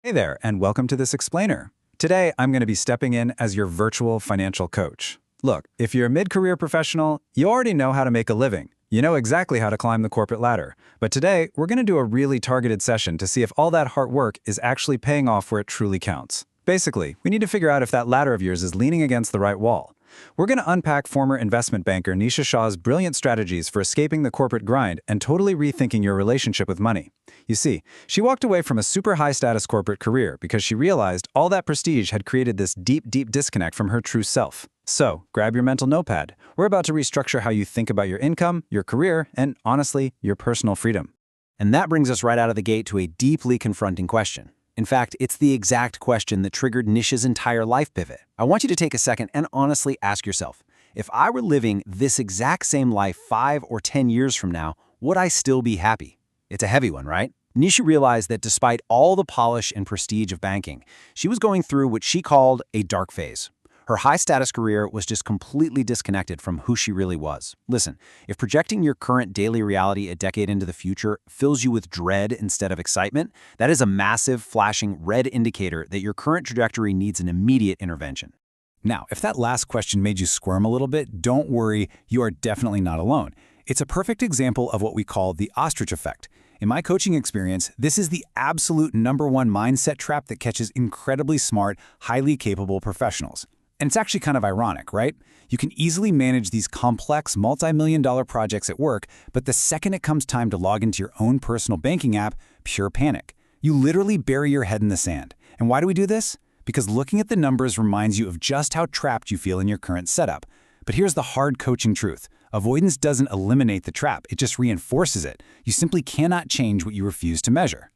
Hey there, and welcome to this explainer. Today, I'm going to be stepping in as your virtual financial coach. Look, if you're a mid-career professional, you already know how to make a living. You know exactly how to climb the corporate ladder. But today, we're going to do a really targeted session to see if all that hard work is actually paying off where it truly counts. Basically, we need to figure out if that ladder of yours is leaning against the right wall. We're going to unpack former investment banker Nischa Shah's brilliant strategies for escaping the corporate grind and totally rethinking your relationship with money. You see, she walked away from a super high-status corporate career because she realized all that prestige had created this deep disconnect from her true self. So, grab your mental notepad. We're about to restructure how you think about your income, your career, and, honestly, your personal freedom. And that brings us right out of the gate to a deeply confronting question. In fact, it's the exact question that triggered Nischa's entire life pivot. I want you to take a second and honestly ask yourself, if I were living this exact same life 5 or 10 years from now, would I still be happy? It's a heavy one, right? Nischa realized that despite all the polish and prestige of banking, she was going through what she called a dark phase. Her high-status career was just completely disconnected from who she really was. Listen, if projecting your current daily reality a decade into the future fills you with dread instead of excitement, that is a massive, flashing red indicator that your current trajectory needs an immediate intervention. Now, if that last question made you squirm a little bit, don't worry, you are definitely not alone. It's a perfect example of what we call the Ostrich Effect. In my coaching experience, this is the absolute #1 mindset trap that catches incredibly smart, highly capable professionals. And it's actually kind of ironic, right? You can easily manage these complex multi-million-dollar projects at work, but the second it comes time to log into your own personal banking app, pure panic. You literally bury your head in the sand. And why do we do this? Because looking at the numbers reminds you of just how trapped you feel in your current setup. But here's the hard coaching truth. Avoidance doesn't eliminate the trap, it just reinforces it. You simply cannot change what you refuse to measure.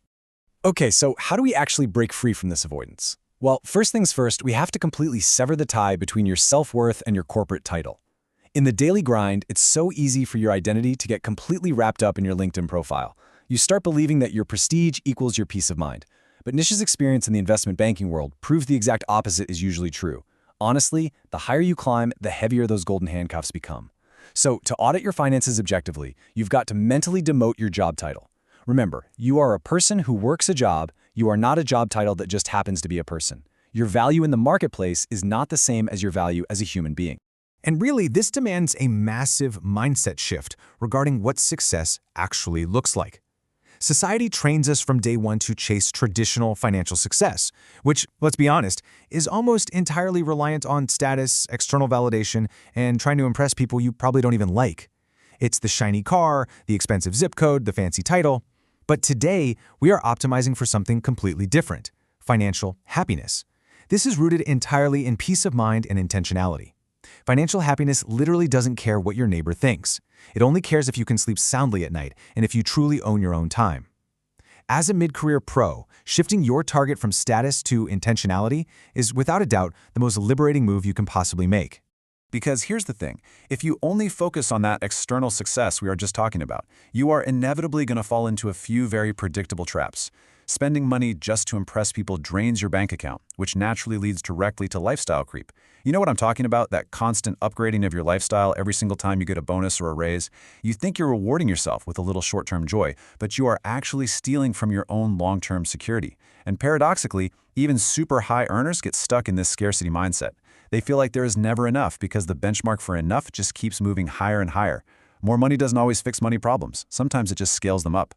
Okay, so how do we actually break free from this avoidance? Well, first things first, we have to completely sever the tie between your self-worth and your corporate title. In the daily grind, it's so easy for your identity to get completely wrapped up in your LinkedIn profile. You start believing that your prestige equals your peace of mind. But Nischa's experience in the investment banking world proves the exact opposite is usually true. Honestly, the higher you climb, the heavier those golden handcuffs become. So, to audit your finances objectively, you've got to mentally demote your job title. Remember, you are a person who works a job. You are not a job title that just happens to be a person. Your value in the marketplace is not the same as your value as a human being. And really, this demands a massive mindset shift regarding what success actually looks like. Society trains us from day one to chase traditional financial success, which, let's be honest, is almost entirely reliant on status, external validation, and trying to impress people you probably don't even like. It's the shiny car, the expensive zip code, the fancy title. But today, we are optimizing for something completely different: financial happiness. This is rooted entirely in peace of mind and intentionality. Financial happiness literally doesn't care what your neighbor thinks. It only cares if you can sleep soundly at night and if you truly own your own time. As a mid-career pro, shifting your target from status to intentionality is without a doubt the most liberating move you can possibly make. Because here's the thing, if you only focus on that external success we are just talking about, you are inevitably going to fall into a few very predictable traps. Spending money just to impress people drains your bank account, which naturally leads directly to lifestyle creep. You know what I'm talking about? That constant upgrading of your lifestyle every single time you get a bonus or a raise. You think you're rewarding yourself with a little short-term joy, but you are actually stealing from your own long-term security. And paradoxically, even super high earners get stuck in this scarcity mindset. They feel like there is never enough because the benchmark for enough just keeps moving higher and higher. More money doesn't always fix money problems. Sometimes it just scales them up.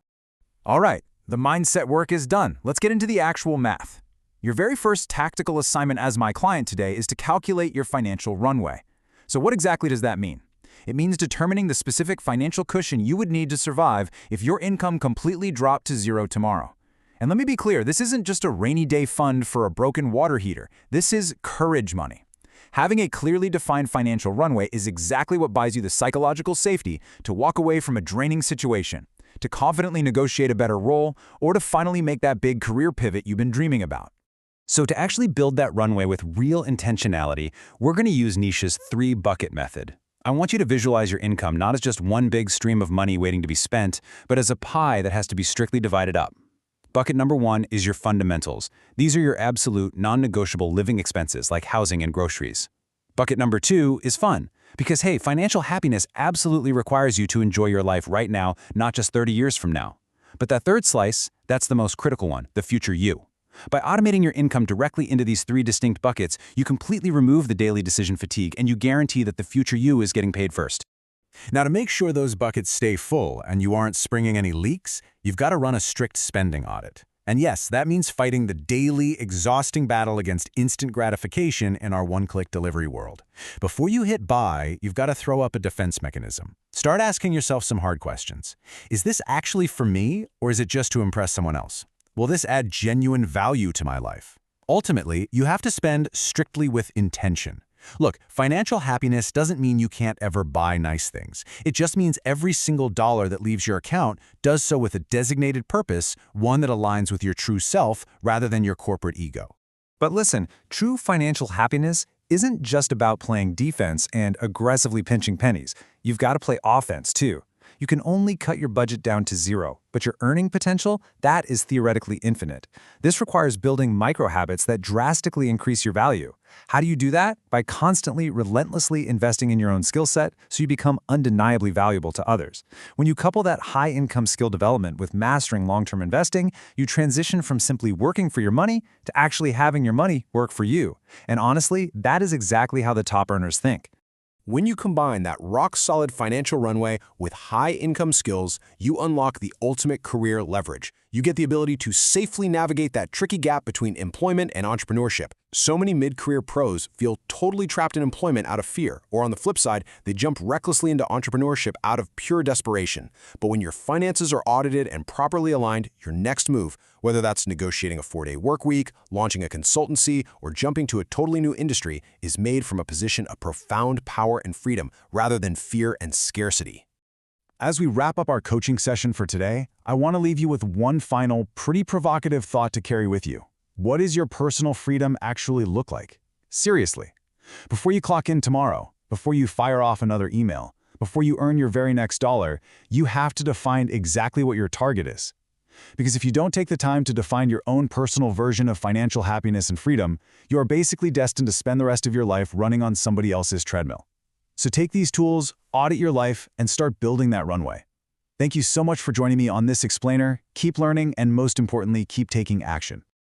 All right, the mindset work is done. Let's get into the actual math. Your very first tactical assignment as my client today is to calculate your financial runway. So what exactly does that mean? It means determining the specific financial cushion you would need to survive if your income completely dropped to zero tomorrow. And let me be clear, this isn't just a rainy day fund for a broken water heater. This is courage money. Having a clearly defined financial runway is exactly what buys you the psychological safety to walk away from a draining situation, to confidently negotiate a better role, or to finally make that big career pivot you've been dreaming about. So to actually build that runway with real intentionality, we're going to use Nischa's 3-bucket method. I want you to visualize your income not as just one big stream of money waiting to be spent, but as a pie that has to be strictly divided up. Bucket number 1 is your fundamentals. These are your absolute, non-negotiable living expenses like housing and groceries. Bucket number 2 is fun, because hey, financial happiness absolutely requires you to enjoy your life right now, not just 30 years from now. But that third slice, that's the most critical one, the future you. By automating your income directly into these 3 distinct buckets, you completely remove the daily decision fatigue and you guarantee that the future you is getting paid first. Now, to make sure those buckets stay full and you aren't springing any leaks, you've got to run a strict spending audit. And yes, that means fighting the daily, exhausting battle against instant gratification in our one-click delivery world. Before you hit buy, you've got to throw up a defense mechanism. Start asking yourself some hard questions. Is this actually for me, or is it just to impress someone else? Will this add genuine value to my life? Ultimately, you have to spend strictly with intention. Look, financial happiness doesn't mean you can't ever buy nice things. It just means every single dollar that leaves your account does so with a designated purpose, one that aligns with your true self rather than your corporate ego. But listen, true financial happiness isn't just about playing defense and aggressively pinching pennies. You've got to play offense, too. You can only cut your budget down to 0, but your earning potential, that is theoretically infinite. This requires building micro-habits that drastically increase your value. How do you do that? By constantly, relentlessly investing in your own skill set so you become undeniably valuable to others. When you couple that high-income skill development with mastering long-term investing, you transition from simply working for your money to actually having your money work for you. And honestly, that is exactly how the top earners think. When you combine that rock-solid financial runway with high-income skills, you unlock the ultimate career leverage. You get the ability to safely navigate that tricky gap between employment and entrepreneurship. So many mid-career pros feel totally trapped in employment out of fear, or on the flip side, they jump recklessly into entrepreneurship out of pure desperation. But when your finances are audited and properly aligned, your next move, whether that's negotiating a 4-day work week, launching a consultancy, or jumping to a totally new industry, is made from a position of profound power and freedom rather than fear and scarcity. As we wrap up our coaching session for today, I want to leave you with one final, pretty provocative thought to carry with you. What does your personal freedom actually look like? Seriously. Before you clock in tomorrow, before you fire off another email, before you earn your very next dollar, you have to define exactly what your target is. Because if you don't take the time to define your own personal version of financial happiness and freedom, you are basically destined to spend the rest of your life running on somebody else's treadmill. So take these tools, audit your life, and start building that runway. Thank you so much for joining me on this explainer. Keep learning, and most importantly, keep taking action.